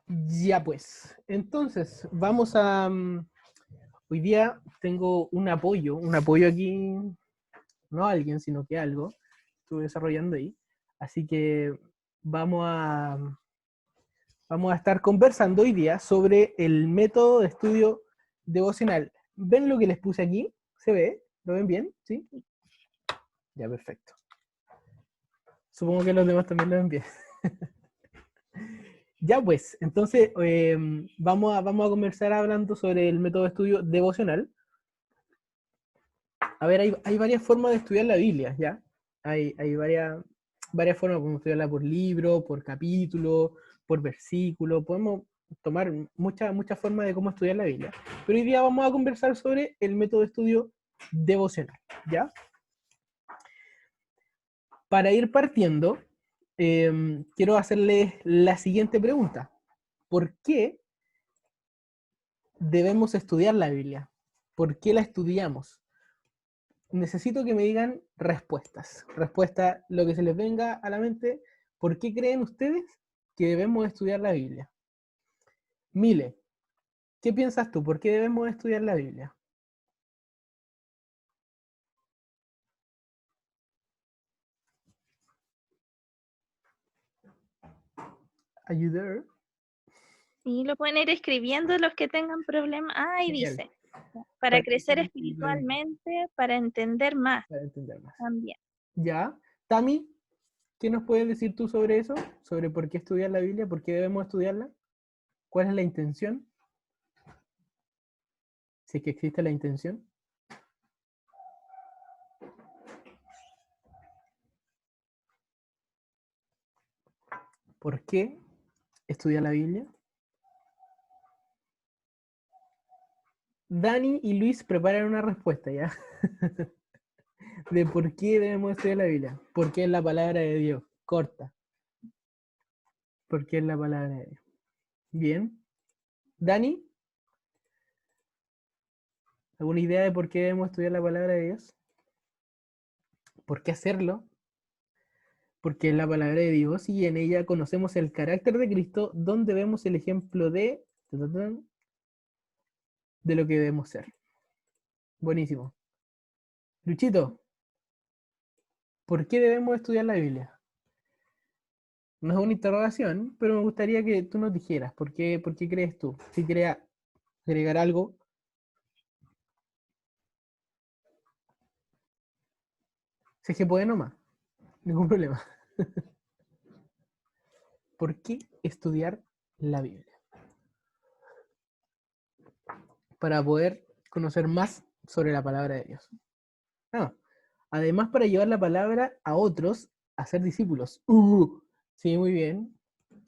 Ya pues, entonces vamos a... hoy día tengo un apoyo aquí, no a alguien, sino que algo, estuve desarrollando ahí. Así que vamos a, vamos a estar conversando hoy día sobre el método de estudio devocional. ¿Ven lo que les puse aquí? ¿Se ve? ¿Lo ven bien? ¿Sí? Ya, perfecto. Supongo que los demás también lo ven bien. Ya pues, entonces vamos a conversar hablando sobre el método de estudio devocional. A ver, hay varias formas de estudiar la Biblia, ¿ya? Hay varias formas, podemos estudiarla por libro, por capítulo, por versículo, podemos tomar muchas formas de cómo estudiar la Biblia. Pero hoy día vamos a conversar sobre el método de estudio devocional, ¿ya? Para ir partiendo, quiero hacerles la siguiente pregunta. ¿Por qué debemos estudiar la Biblia? ¿Por qué la estudiamos? Necesito que me digan respuestas. Respuesta, lo que se les venga a la mente. ¿Por qué creen ustedes que debemos estudiar la Biblia? Mile, ¿qué piensas tú? ¿Por qué debemos estudiar la Biblia? Are you there? Y lo pueden ir escribiendo los que tengan problemas. Y Genial. dice, para Para crecer crecer espiritualmente, espiritualmente, para entender más para entender más. también. ¿Ya? Tami, ¿qué nos puedes decir tú sobre eso? ¿Sobre por qué estudiar la Biblia? ¿Por qué debemos estudiarla? ¿Cuál es la intención? Si es que existe la intención. ¿Por qué estudiar la Biblia? Dani y Luis preparan una respuesta, ¿ya? De por qué debemos estudiar la Biblia. Porque es la palabra de Dios. Corta. Porque es la palabra de Dios. Bien. Dani, ¿alguna idea de por qué debemos estudiar la palabra de Dios? ¿Por qué hacerlo? Porque es la palabra de Dios y en ella conocemos el carácter de Cristo, donde vemos el ejemplo de lo que debemos ser. Buenísimo. Luchito, ¿por qué debemos estudiar la Biblia? No es una interrogación, pero me gustaría que tú nos dijeras, por qué crees tú? Si quieres agregar algo. Si es que puede nomás, ningún problema. ¿Por qué estudiar la Biblia? Para poder conocer más sobre la palabra de Dios. Ah, además, para llevar la palabra a otros a ser discípulos. Sí, muy bien.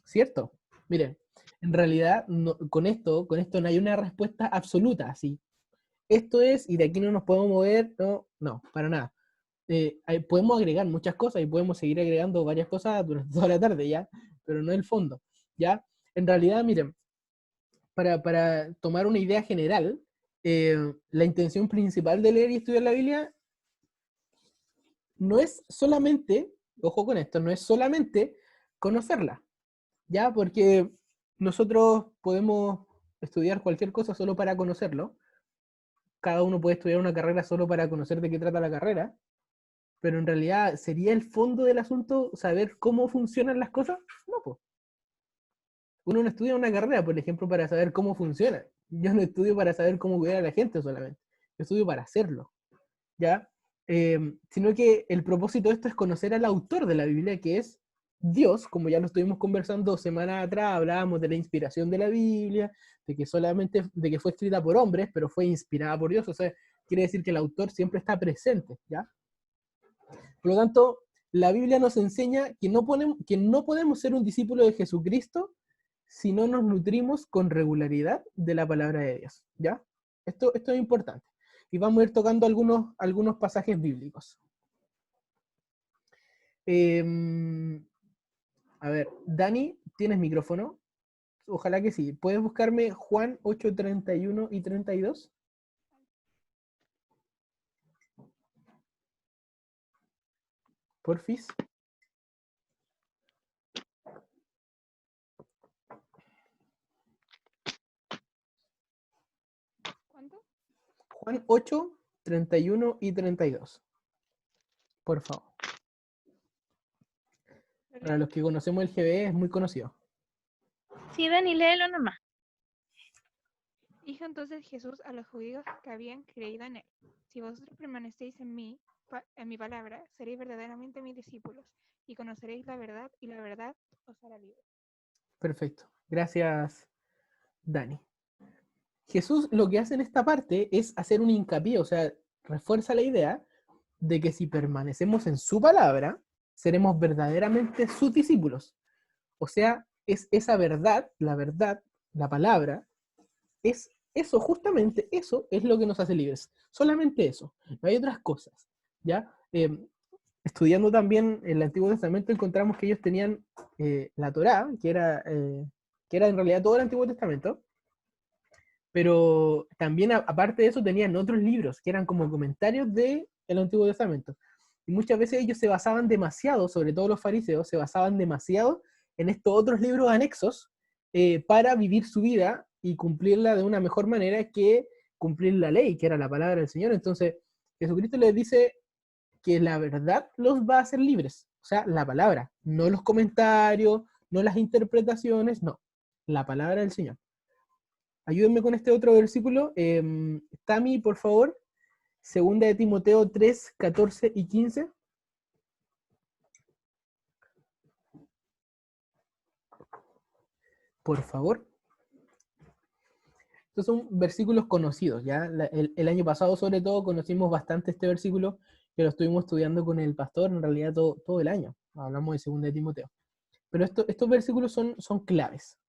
¿Cierto? Miren, en realidad con esto no hay una respuesta absoluta, así. Esto es, y de aquí no nos podemos mover, no, para nada. Podemos agregar muchas cosas y podemos seguir agregando varias cosas durante toda la tarde, ¿ya? Pero no el fondo, ¿ya? En realidad, miren, para tomar una idea general, la intención principal de leer y estudiar la Biblia no es solamente, ojo con esto, no es solamente conocerla, ¿ya? Porque nosotros podemos estudiar cualquier cosa solo para conocerlo, cada uno puede estudiar una carrera solo para conocer de qué trata la carrera, pero en realidad, ¿sería el fondo del asunto saber cómo funcionan las cosas? No, pues. Uno no estudia una carrera, por ejemplo, para saber cómo funciona. Yo no estudio para saber cómo cuidar a la gente solamente. Yo estudio para hacerlo, ¿ya? Sino que el propósito de esto es conocer al autor de la Biblia, que es Dios, como ya lo estuvimos conversando semanas atrás, hablábamos de la inspiración de la Biblia, de que fue escrita por hombres, pero fue inspirada por Dios, o sea, quiere decir que el autor siempre está presente, ¿ya? Por lo tanto, la Biblia nos enseña que no podemos ser un discípulo de Jesucristo si no nos nutrimos con regularidad de la palabra de Dios, ¿ya? Esto es importante. Y vamos a ir tocando algunos pasajes bíblicos. Eh, a ver, Dani, ¿tienes micrófono? Ojalá que sí. ¿Puedes buscarme Juan 8:31 y 32? Porfis. Juan 8, 31 y 32. Por favor. Para los que conocemos el GBE es muy conocido. Sí, Dani, léelo nomás. Dijo entonces Jesús a los judíos que habían creído en él: Si vosotros permanecéis en mí, en mi palabra, seréis verdaderamente mis discípulos, y conoceréis la verdad, y la verdad os hará libres. Perfecto. Gracias, Dani. Jesús lo que hace en esta parte es hacer un hincapié, o sea, refuerza la idea de que si permanecemos en su palabra, seremos verdaderamente sus discípulos. O sea, es esa verdad, la palabra, es eso, justamente eso es lo que nos hace libres. Solamente eso, no hay otras cosas. ¿Ya? Estudiando también el Antiguo Testamento encontramos que ellos tenían la Torá, que era en realidad todo el Antiguo Testamento, pero también aparte de eso tenían otros libros que eran como comentarios del Antiguo Testamento. Y muchas veces ellos se basaban demasiado, sobre todo los fariseos, se basaban demasiado en estos otros libros anexos para vivir su vida y cumplirla de una mejor manera que cumplir la ley, que era la palabra del Señor. Entonces, Jesucristo les dice que la verdad los va a hacer libres. O sea, la palabra, no los comentarios, no las interpretaciones, no, la palabra del Señor. Ayúdenme con este otro versículo. Tami, por favor. Segunda de Timoteo 3, 14 y 15. Por favor. Estos son versículos conocidos, ¿ya? El año pasado, sobre todo, conocimos bastante este versículo, que lo estuvimos estudiando con el pastor, en realidad todo el año. Hablamos de Segunda de Timoteo. Pero estos versículos son claves.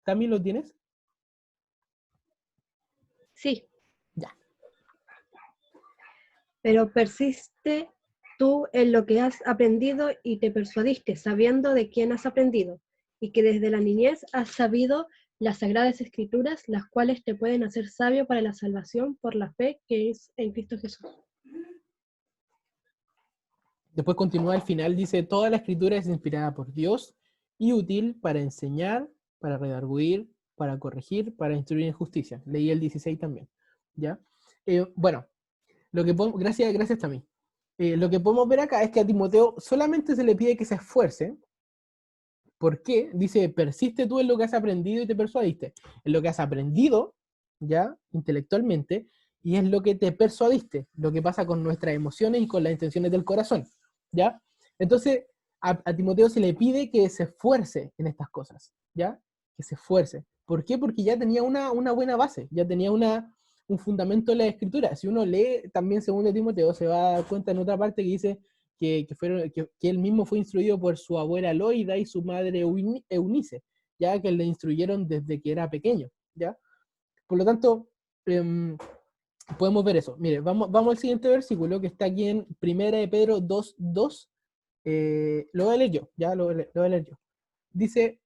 ¿Tami lo tienes? Sí, Ya. pero persiste tú en lo que has aprendido y te persuadiste, sabiendo de quién has aprendido, y que desde la niñez has sabido las sagradas escrituras, las cuales te pueden hacer sabio para la salvación por la fe que es en Cristo Jesús. Después continúa al final, dice, toda la escritura es inspirada por Dios y útil para enseñar, para redarguir, para corregir, para instruir en justicia. Leí el 16 también, ¿ya? Bueno, lo que podemos, gracias también. Lo que podemos ver acá es que a Timoteo solamente se le pide que se esfuerce. ¿Por qué? Dice, persiste tú en lo que has aprendido y te persuadiste. En lo que has aprendido, ¿ya? Intelectualmente, y es lo que te persuadiste, lo que pasa con nuestras emociones y con las intenciones del corazón, ¿ya? Entonces, a Timoteo se le pide que se esfuerce en estas cosas, ¿ya? Que se esfuerce. ¿Por qué? Porque ya tenía una buena base, ya tenía un fundamento en la escritura. Si uno lee también segundo Timoteo, se va a dar cuenta en otra parte que dice que él mismo fue instruido por su abuela Loida y su madre Eunice, ya que le instruyeron desde que era pequeño, ¿ya? Por lo tanto, podemos ver eso. Mire, vamos al siguiente versículo que está aquí en Primera de Pedro 2:2. Lo voy a leer yo, ya lo voy a leer yo. Dice,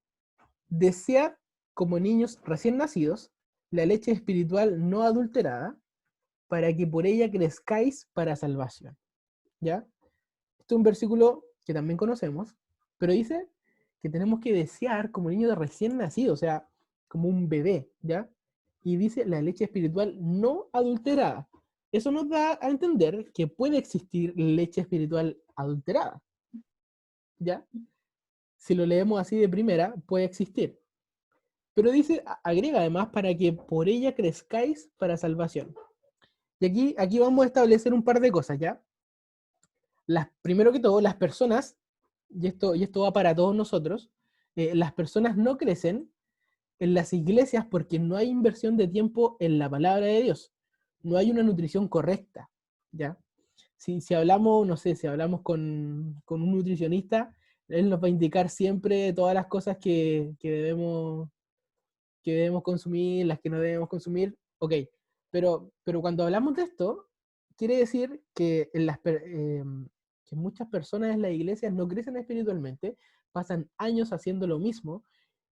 desead como niños recién nacidos la leche espiritual no adulterada, para que por ella crezcáis para salvación, ¿ya? Este es un versículo que también conocemos, pero dice que tenemos que desear como niños de recién nacido, o sea, como un bebé, ¿ya? Y dice la leche espiritual no adulterada. Eso nos da a entender que puede existir leche espiritual adulterada, ¿ya? Si lo leemos así de primera, puede existir. Pero dice, agrega además, para que por ella crezcáis para salvación. Y aquí vamos a establecer un par de cosas, ¿ya? Primero que todo, las personas, y esto va para todos nosotros, las personas no crecen en las iglesias porque no hay inversión de tiempo en la palabra de Dios. No hay una nutrición correcta, ¿ya? Si hablamos, no sé, si hablamos con un nutricionista, él nos va a indicar siempre todas las cosas que debemos consumir, las que no debemos consumir, ok. Pero cuando hablamos de esto, quiere decir que que muchas personas en las iglesias no crecen espiritualmente, pasan años haciendo lo mismo,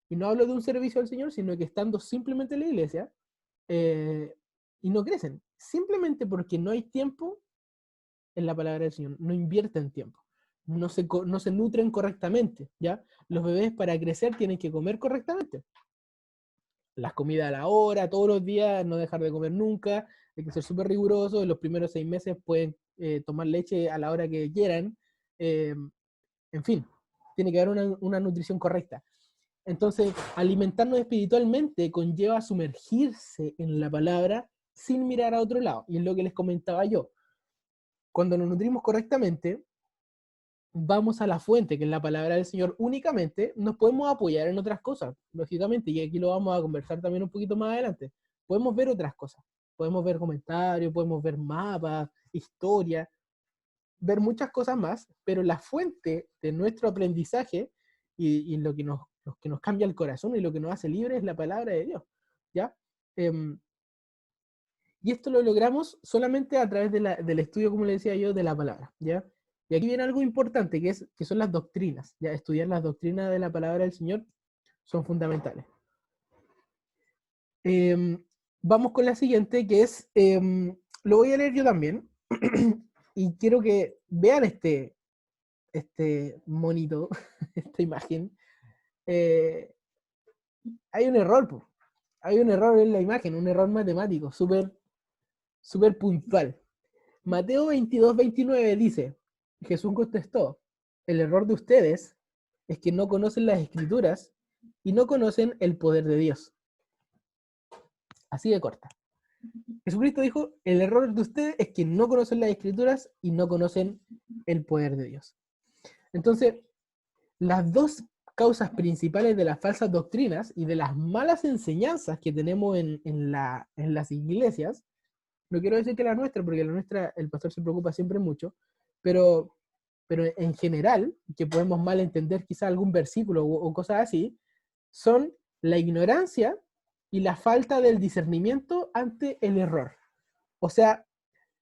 y no hablo de un servicio al Señor, sino que estando simplemente en la iglesia, eh, y no crecen, simplemente porque no hay tiempo en la palabra del Señor, no invierten tiempo, no se nutren correctamente, ¿ya? Los bebés para crecer tienen que comer correctamente. las comidas a la hora, todos los días, no dejar de comer nunca, hay que ser súper rigurosos, en los primeros 6 meses pueden tomar leche a la hora que quieran, eh, en fin, tiene que haber una nutrición correcta. Entonces, alimentarnos espiritualmente conlleva sumergirse en la palabra sin mirar a otro lado, y es lo que les comentaba yo. Cuando nos nutrimos correctamente, vamos a la fuente, que es la palabra del Señor únicamente, nos podemos apoyar en otras cosas, lógicamente, y aquí lo vamos a conversar también un poquito más adelante. Podemos ver otras cosas, podemos ver comentarios, podemos ver mapas, historia, ver muchas cosas más, pero la fuente de nuestro aprendizaje y lo que nos cambia el corazón y lo que nos hace libres es la palabra de Dios, ¿ya? Y esto lo logramos solamente a través del estudio, como le decía yo, de la palabra, ¿ya? Y aquí viene algo importante, que son las doctrinas, ¿ya? Estudiar las doctrinas de la palabra del Señor son fundamentales. Vamos con la siguiente, que es, lo voy a leer yo también, y quiero que vean este monito, esta imagen. Hay un error, po. Hay un error en la imagen, un error matemático, súper puntual. Mateo 22:29 dice, Jesús contestó, el error de ustedes es que no conocen las Escrituras y no conocen el poder de Dios. Así de corta. Jesucristo dijo, el error de ustedes es que no conocen las Escrituras y no conocen el poder de Dios. Entonces, las dos causas principales de las falsas doctrinas y de las malas enseñanzas que tenemos en las iglesias, no quiero decir que la nuestra, porque la nuestra el pastor se preocupa siempre mucho, pero en general, que podemos mal entender quizá algún versículo o cosas así, son la ignorancia y la falta del discernimiento ante el error. O sea,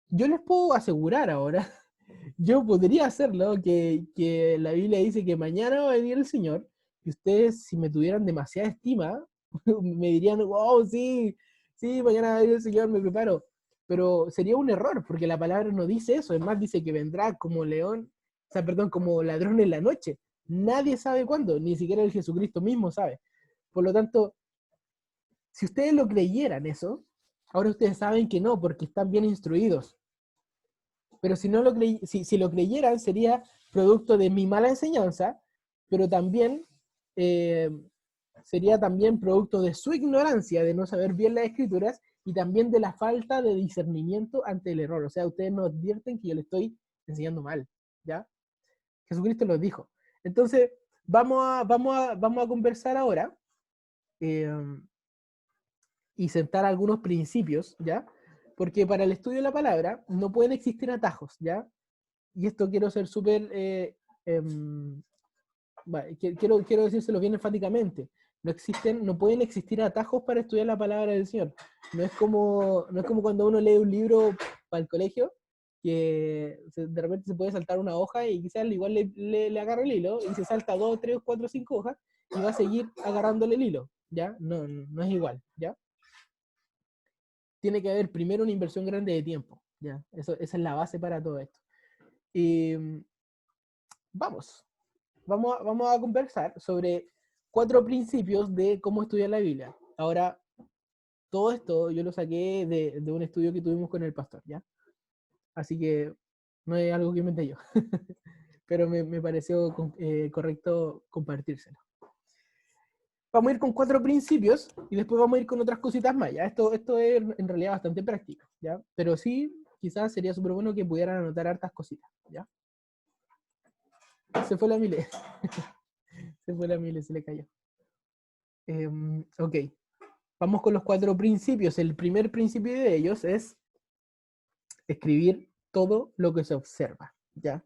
yo les puedo asegurar ahora, yo podría hacerlo, que la Biblia dice que mañana va a venir el Señor, y ustedes, si me tuvieran demasiada estima, me dirían, wow, sí, mañana va a venir el Señor, me preparo. Pero sería un error, porque la palabra no dice eso, es más, dice que vendrá como león, o sea, perdón, como ladrón en la noche. Nadie sabe cuándo, ni siquiera el Jesucristo mismo sabe. Por lo tanto, si ustedes lo creyeran eso, ahora ustedes saben que no, porque están bien instruidos. Pero si no si lo creyeran, sería producto de mi mala enseñanza, pero también sería también producto de su ignorancia, de no saber bien las Escrituras, y también de la falta de discernimiento ante el error. O sea, ustedes no advierten que yo le estoy enseñando mal, ¿ya? Jesucristo lo dijo. Entonces, vamos a conversar ahora y sentar algunos principios, ¿ya? Porque para el estudio de la palabra no pueden existir atajos, ¿ya? Y esto quiero ser súper... quiero decírselo bien enfáticamente. No pueden existir atajos para estudiar la palabra del Señor. No es como cuando uno lee un libro para el colegio, que de repente se puede saltar una hoja y quizás igual le agarra el hilo y se salta 2, 3, 4, 5 hojas y va a seguir agarrándole el hilo, ¿ya? No es igual, ¿ya? Tiene que haber primero una inversión grande de tiempo, ¿ya? Esa es la base para todo esto. Y vamos a conversar sobre 4 principios de cómo estudiar la Biblia. Ahora, todo esto yo lo saqué de un estudio que tuvimos con el pastor, ¿ya? Así que no es algo que inventé yo, pero me pareció correcto compartírselo. Vamos a ir con 4 principios y después vamos a ir con otras cositas más, ¿ya? Esto es en realidad bastante práctico, ¿ya? Pero sí, quizás sería súper bueno que pudieran anotar hartas cositas, ¿ya? Se fue la Mile. Se le cayó. Ok. Vamos con los 4 principios. El primer principio de ellos es escribir todo lo que se observa, ¿ya?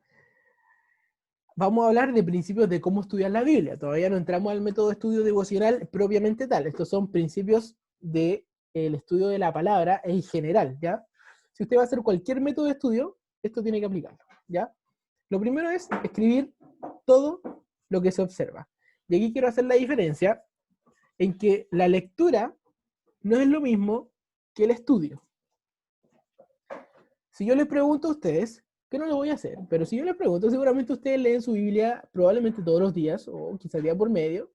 Vamos a hablar de principios de cómo estudiar la Biblia. Todavía no entramos al método de estudio devocional propiamente tal. Estos son principios del estudio de la palabra en general, ¿ya? Si usted va a hacer cualquier método de estudio, esto tiene que aplicarlo, ¿ya? Lo primero es escribir todo lo que se observa. Y aquí quiero hacer la diferencia en que la lectura no es lo mismo que el estudio. Si yo les pregunto a ustedes, que no lo voy a hacer, pero si yo les pregunto, seguramente ustedes leen su Biblia probablemente todos los días, o quizás día por medio,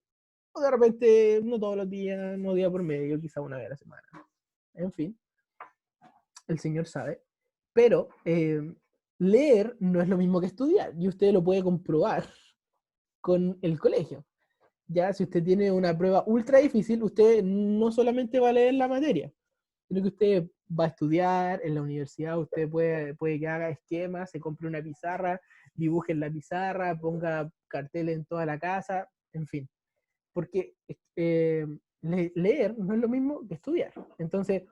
O de repente, no todos los días, no día por medio, quizá una vez a la semana. En fin, el Señor sabe. Pero leer no es lo mismo que estudiar, y usted lo puede comprobar con el colegio. Ya, si usted tiene una prueba ultra difícil, usted no solamente va a leer la materia, sino que usted va a estudiar en la universidad, usted puede que haga esquemas, se compre una pizarra, dibuje en la pizarra, ponga carteles en toda la casa, en fin. Porque leer no es lo mismo que estudiar. Entonces,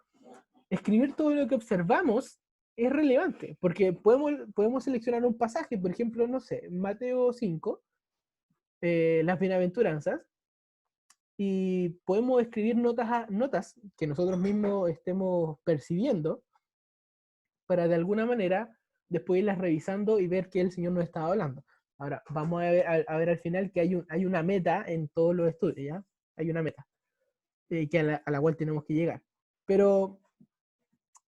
escribir todo lo que observamos es relevante, porque podemos seleccionar un pasaje, por ejemplo, no sé, Mateo 5, las bienaventuranzas, y podemos escribir notas que nosotros mismos estemos percibiendo para de alguna manera después irlas revisando y ver que el Señor nos estaba hablando. Ahora, vamos a ver al final que hay una meta en todos los estudios, ¿ya? Hay una meta que a la cual tenemos que llegar. Pero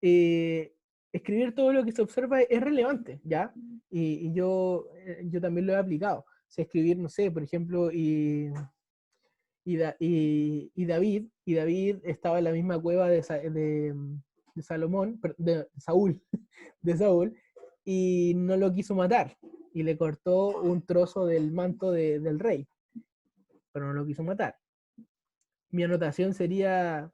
escribir todo lo que se observa es relevante, ¿ya? Y yo también lo he aplicado. O sea, escribir, no sé, por ejemplo, David estaba en la misma cueva de Salomón, de Saúl, de Saúl, y no lo quiso matar, y le cortó un trozo del manto del rey, pero no lo quiso matar. Mi anotación sería,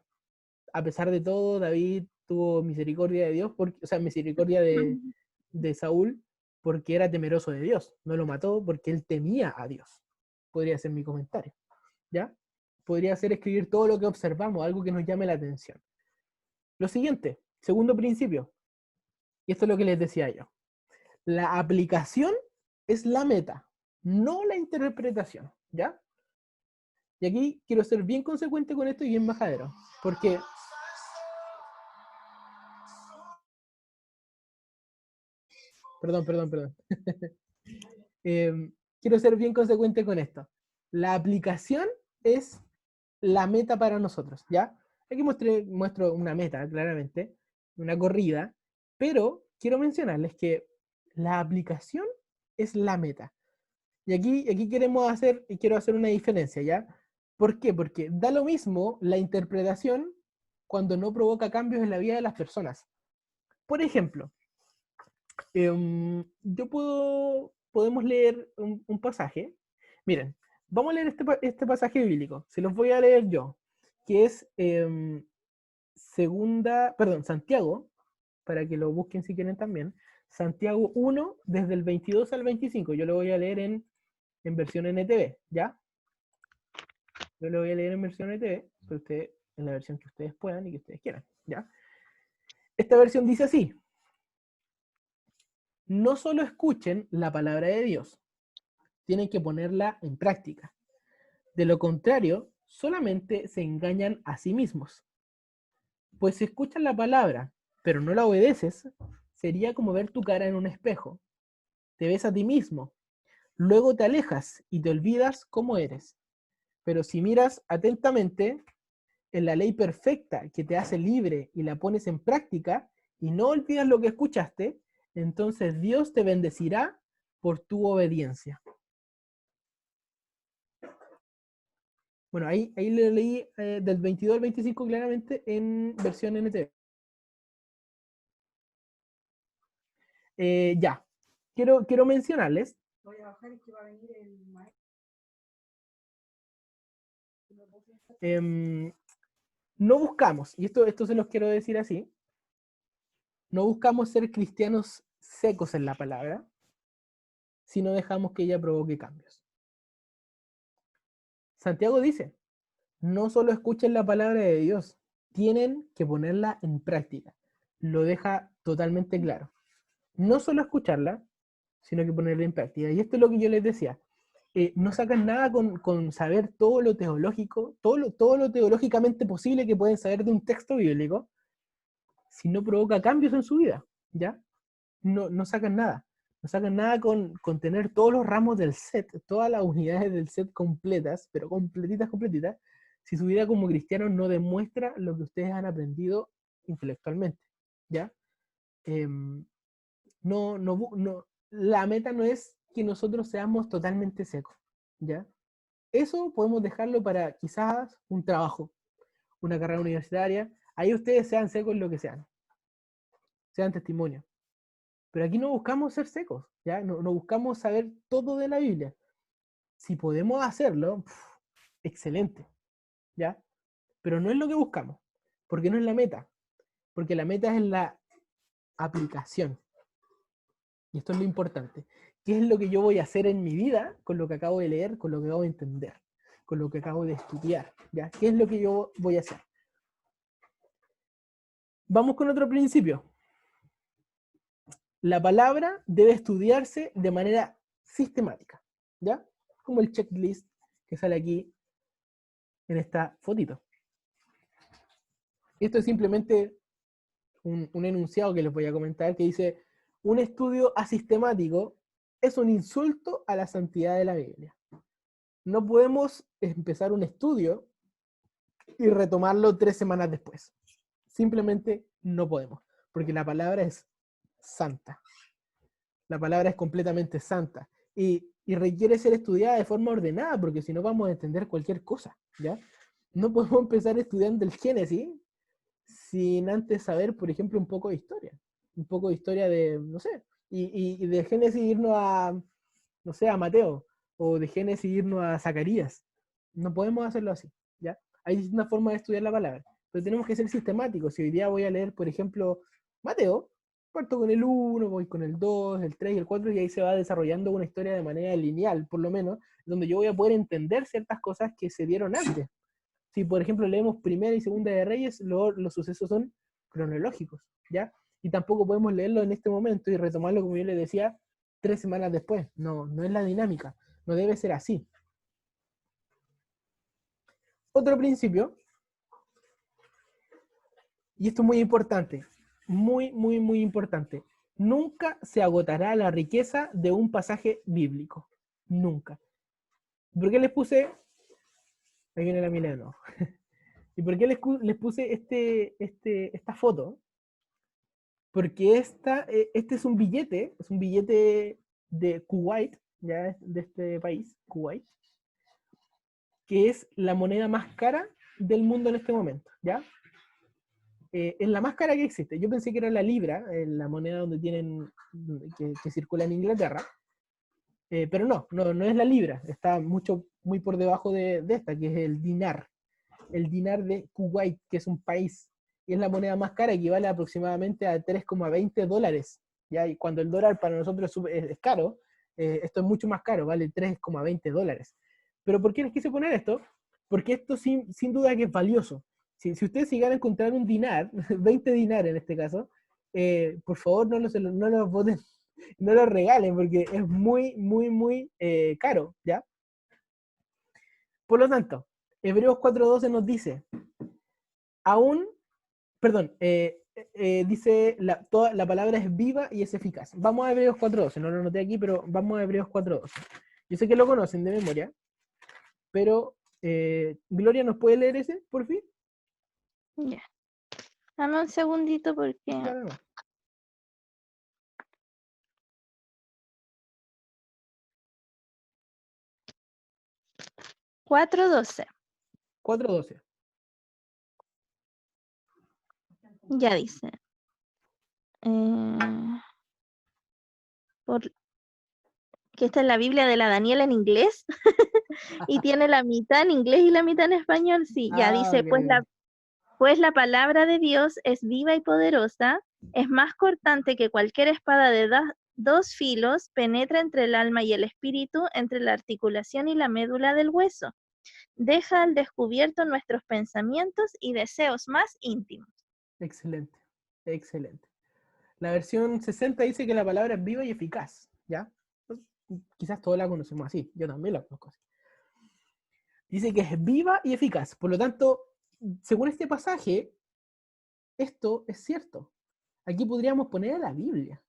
a pesar de todo, David tuvo misericordia de Dios, o sea, misericordia de Saúl, porque era temeroso de Dios. No lo mató porque él temía a Dios. Podría ser mi comentario, ¿ya? Podría ser escribir todo lo que observamos, algo que nos llame la atención. Lo siguiente, segundo principio, y esto es lo que les decía yo. La aplicación es la meta, no la interpretación, ¿ya? Y aquí quiero ser bien consecuente con esto y bien majadero, porque perdón. Quiero ser bien consecuente con esto. La aplicación es la meta para nosotros, ¿ya? Aquí muestro una meta, claramente, una corrida, pero quiero mencionarles que la aplicación es la meta. Y aquí quiero hacer una diferencia, ¿ya? ¿Por qué? Porque da lo mismo la interpretación cuando no provoca cambios en la vida de las personas. Por ejemplo, podemos leer un pasaje. Miren, vamos a leer este pasaje bíblico. Se los voy a leer yo, que es Santiago, para que lo busquen si quieren también. Santiago 1, desde el 22 al 25. Yo lo voy a leer en versión NTV, ¿ya? Yo lo voy a leer en versión NTV, pero en la versión que ustedes puedan y que ustedes quieran, ¿ya? Esta versión dice así: no solo escuchen la palabra de Dios, tienen que ponerla en práctica. De lo contrario, solamente se engañan a sí mismos. Pues si escuchas la palabra, pero no la obedeces, sería como ver tu cara en un espejo. Te ves a ti mismo, luego te alejas y te olvidas cómo eres. Pero si miras atentamente en la ley perfecta que te hace libre y la pones en práctica y no olvidas lo que escuchaste, entonces Dios te bendecirá por tu obediencia. Bueno, ahí le leí del 22 al 25 claramente en versión NTV. Ya, quiero mencionarles. Voy a bajar, que va a venir el maestro. No buscamos, y esto se los quiero decir así, no buscamos ser cristianos secos en la palabra, sino dejamos que ella provoque cambios. Santiago dice, no solo escuchen la palabra de Dios, tienen que ponerla en práctica. Lo deja totalmente claro. No solo escucharla, sino que ponerla en práctica. Y esto es lo que yo les decía. No sacan nada con saber todo lo teológico, todo lo teológicamente posible que pueden saber de un texto bíblico, si no provoca cambios en su vida, ¿ya? No sacan nada. No sacan nada con tener todos los ramos del set, todas las unidades del set completas, pero completitas, si su vida como cristiano no demuestra lo que ustedes han aprendido intelectualmente, ¿ya? La meta no es que nosotros seamos totalmente secos, ¿ya? eso podemos dejarlo para quizás un trabajo, una carrera universitaria. Ahí ustedes sean secos en lo que sean testimonios. Pero aquí no buscamos ser secos, ¿ya? No buscamos saber todo de la Biblia. Si podemos hacerlo, excelente, ¿ya? Pero no es lo que buscamos, porque no es la meta, porque la meta es la aplicación. Y esto es lo importante. ¿Qué es lo que yo voy a hacer en mi vida con lo que acabo de leer, con lo que acabo de entender, con lo que acabo de estudiar? ¿Ya? ¿Qué es lo que yo voy a hacer? Vamos con otro principio. La palabra debe estudiarse de manera sistemática, ¿ya? Como el checklist que sale aquí en esta fotito. Esto es simplemente un enunciado que les voy a comentar que dice: un estudio asistemático es un insulto a la santidad de la Biblia. No podemos empezar un estudio y retomarlo 3 semanas después. Simplemente no podemos, porque la palabra es santa. La palabra es completamente santa y requiere ser estudiada de forma ordenada, porque si no vamos a entender cualquier cosa, ¿ya? No podemos empezar estudiando el Génesis sin antes saber, por ejemplo, un poco de historia de, no sé, y de Génesis irnos a, no sé, a Mateo, o de Génesis irnos a Zacarías. No podemos hacerlo así, ¿ya? Hay distintas formas de estudiar la palabra, pero tenemos que ser sistemáticos. Si hoy día voy a leer, por ejemplo, Mateo, parto con el 1, voy con el 2, el 3 y el 4, y ahí se va desarrollando una historia de manera lineal, por lo menos, donde yo voy a poder entender ciertas cosas que se dieron antes. Si, por ejemplo, leemos Primera y Segunda de Reyes, los sucesos son cronológicos, ¿ya? Y tampoco podemos leerlo en este momento y retomarlo, como yo les decía, 3 semanas después. No es la dinámica, no debe ser así. Otro principio, y esto es muy importante, muy importante. Nunca se agotará la riqueza de un pasaje bíblico. Nunca. ¿Por qué les puse? Ahí viene la mina de nuevo. ¿Y por qué les puse esta foto? Porque este es un billete de Kuwait, ya de este país, Kuwait, que es la moneda más cara del mundo en este momento, ¿ya? Es la más cara que existe. Yo pensé que era la libra, la moneda donde tienen, que circula en Inglaterra, pero no es la libra, está muy por debajo de esta, que es el dinar de Kuwait, que es un país, y es la moneda más cara, equivale aproximadamente a 3,20 dólares, ¿ya? Y cuando el dólar para nosotros es caro, esto es mucho más caro, vale 3,20 dólares. ¿Pero por qué les quise poner esto? Porque esto sin duda que es valioso. Si ustedes llegan a encontrar un dinar, 20 dinares en este caso, por favor no los boten, no los regalen, porque es muy caro, ¿ya? Por lo tanto, Hebreos 4:12 nos dice, dice, toda la palabra es viva y es eficaz. Vamos a Hebreos 4:12, no lo anoté aquí, pero vamos a Hebreos 4:12. Yo sé que lo conocen de memoria, pero Gloria, ¿nos puede leer ese, por fin? Ya. Dame un segundito porque... Claro, no. 4:12. 4:12. Ya dice. Que esta es la Biblia de la Daniela en inglés y tiene la mitad en inglés y la mitad en español. Sí, ya dice, Okay. pues la palabra de Dios es viva y poderosa, es más cortante que cualquier espada de 2 filos, penetra entre el alma y el espíritu, entre la articulación y la médula del hueso. Deja al descubierto nuestros pensamientos y deseos más íntimos. Excelente, excelente. La versión 60 dice que la palabra es viva y eficaz, ¿ya? Pues, quizás todos la conocemos así, yo también la conozco así. Dice que es viva y eficaz, por lo tanto, según este pasaje, esto es cierto. Aquí podríamos poner a la Biblia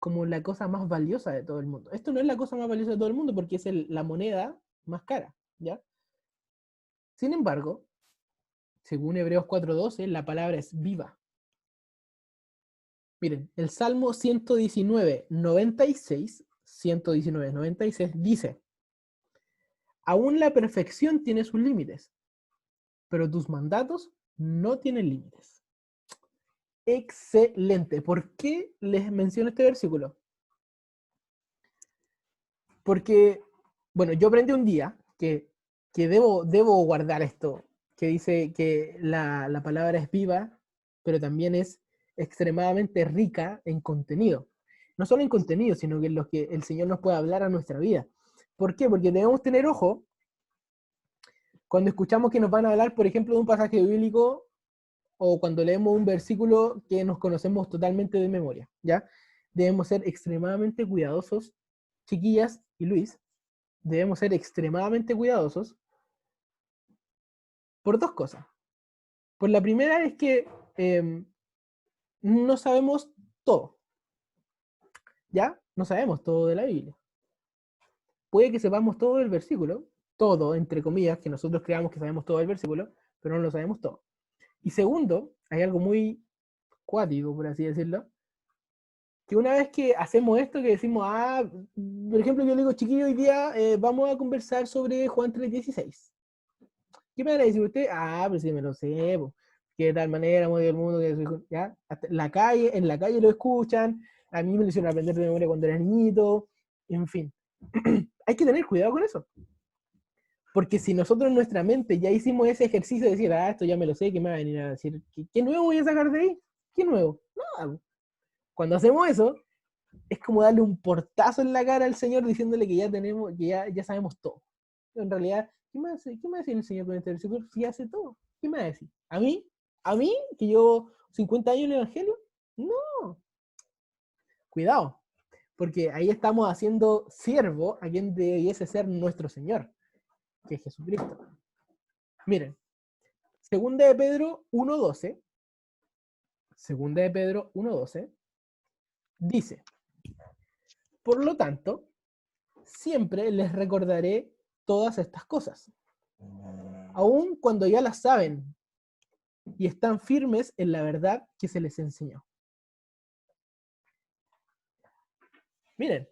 como la cosa más valiosa de todo el mundo. Esto no es la cosa más valiosa de todo el mundo porque es la moneda más cara, ¿ya? Sin embargo, según Hebreos 4:12, la palabra es viva. Miren, el Salmo 119:96 dice, Aún la perfección tiene sus límites, pero tus mandatos no tienen límites. Excelente. ¿Por qué les menciono este versículo? Porque, bueno, yo aprendí un día que debo guardar esto, que dice que la palabra es viva, pero también es extremadamente rica en contenido. No solo en contenido, sino que en lo que el Señor nos puede hablar a nuestra vida. ¿Por qué? Porque debemos tener ojo cuando escuchamos que nos van a hablar, por ejemplo, de un pasaje bíblico o cuando leemos un versículo que nos conocemos totalmente de memoria, ¿ya? Debemos ser extremadamente cuidadosos, chiquillas y Luis, debemos ser extremadamente cuidadosos por dos cosas. Por la primera es que no sabemos todo, ¿ya? No sabemos todo de la Biblia. Puede que sepamos todo el versículo, todo, entre comillas, que nosotros creamos que sabemos todo el versículo, pero no lo sabemos todo. Y segundo, hay algo muy cuático, por así decirlo, que una vez que hacemos esto, que decimos, por ejemplo, yo le digo, chiquillo, hoy día vamos a conversar sobre Juan 3:16. ¿Qué me van a decir usted? Pero sí me lo sé, po. Que de tal manera, movió el mundo, que su hijo, ¿ya? Hasta en la calle lo escuchan, a mí me lo hicieron aprender de memoria cuando era niñito, en fin. Hay que tener cuidado con eso. Porque si nosotros en nuestra mente ya hicimos ese ejercicio de decir, esto ya me lo sé, ¿qué me va a venir a decir? ¿Qué nuevo voy a sacar de ahí? ¿Qué nuevo? Nada. Cuando hacemos eso, es como darle un portazo en la cara al Señor diciéndole que ya tenemos, que ya sabemos todo. En realidad, ¿qué me va a decir el Señor con este versículo si hace todo? ¿Qué me va a decir? ¿A mí? ¿Que llevo 50 años en el Evangelio? No. Cuidado, porque ahí estamos haciendo siervo a quien debiese ser nuestro Señor, que es Jesucristo. Miren, Segunda de Pedro 1:12, Segunda de Pedro 1:12, dice, por lo tanto, siempre les recordaré todas estas cosas, aun cuando ya las saben y están firmes en la verdad que se les enseñó. Miren,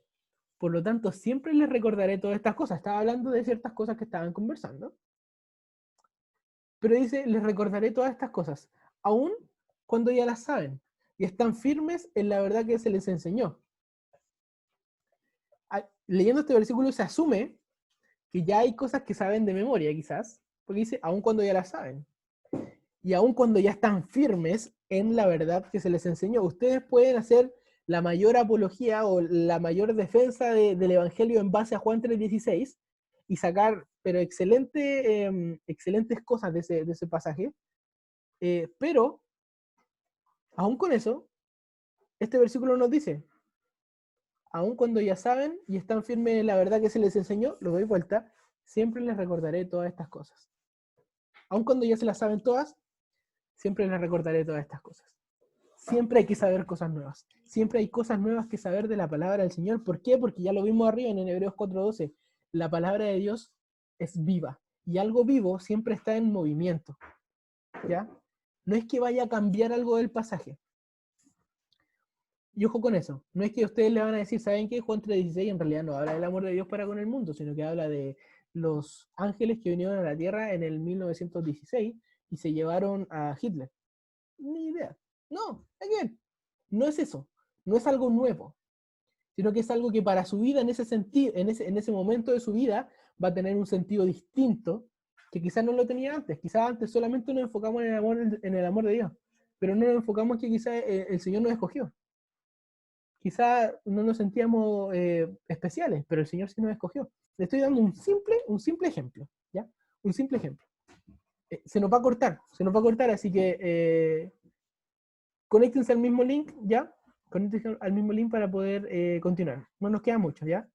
por lo tanto, siempre les recordaré todas estas cosas. Estaba hablando de ciertas cosas que estaban conversando, pero dice, les recordaré todas estas cosas, aun cuando ya las saben y están firmes en la verdad que se les enseñó. Leyendo este versículo se asume que ya hay cosas que saben de memoria, quizás, porque dice, aun cuando ya las saben. Y aun cuando ya están firmes en la verdad que se les enseñó. Ustedes pueden hacer la mayor apología o la mayor defensa del Evangelio en base a Juan 3:16 y sacar, pero excelentes cosas de ese pasaje. Pero, aun con eso, este versículo nos dice, aun cuando ya saben y están firmes en la verdad que se les enseñó, lo doy vuelta, siempre les recordaré todas estas cosas. Aun cuando ya se las saben todas, siempre les recordaré todas estas cosas. Siempre hay que saber cosas nuevas. Siempre hay cosas nuevas que saber de la palabra del Señor. ¿Por qué? Porque ya lo vimos arriba en Hebreos 4:12. La palabra de Dios es viva. Y algo vivo siempre está en movimiento. ¿Ya? No es que vaya a cambiar algo del pasaje. Y ojo con eso. No es que ustedes le van a decir, ¿saben qué? Juan 3:16 en realidad no habla del amor de Dios para con el mundo, sino que habla de los ángeles que vinieron a la Tierra en el 1916 y se llevaron a Hitler. Ni idea. No, again, no es eso. No es algo nuevo, sino que es algo que para su vida en ese sentido, en ese momento de su vida, va a tener un sentido distinto que quizás no lo tenía antes. Quizás antes solamente nos enfocamos en el amor de Dios, pero no nos enfocamos que quizás el Señor nos escogió. Quizás no nos sentíamos especiales, pero el Señor sí nos escogió. Le estoy dando un simple ejemplo, ¿ya? Un simple ejemplo. Se nos va a cortar, así que conéctense al mismo link, ¿ya? Conéctense al mismo link para poder continuar. No nos queda mucho, ¿ya?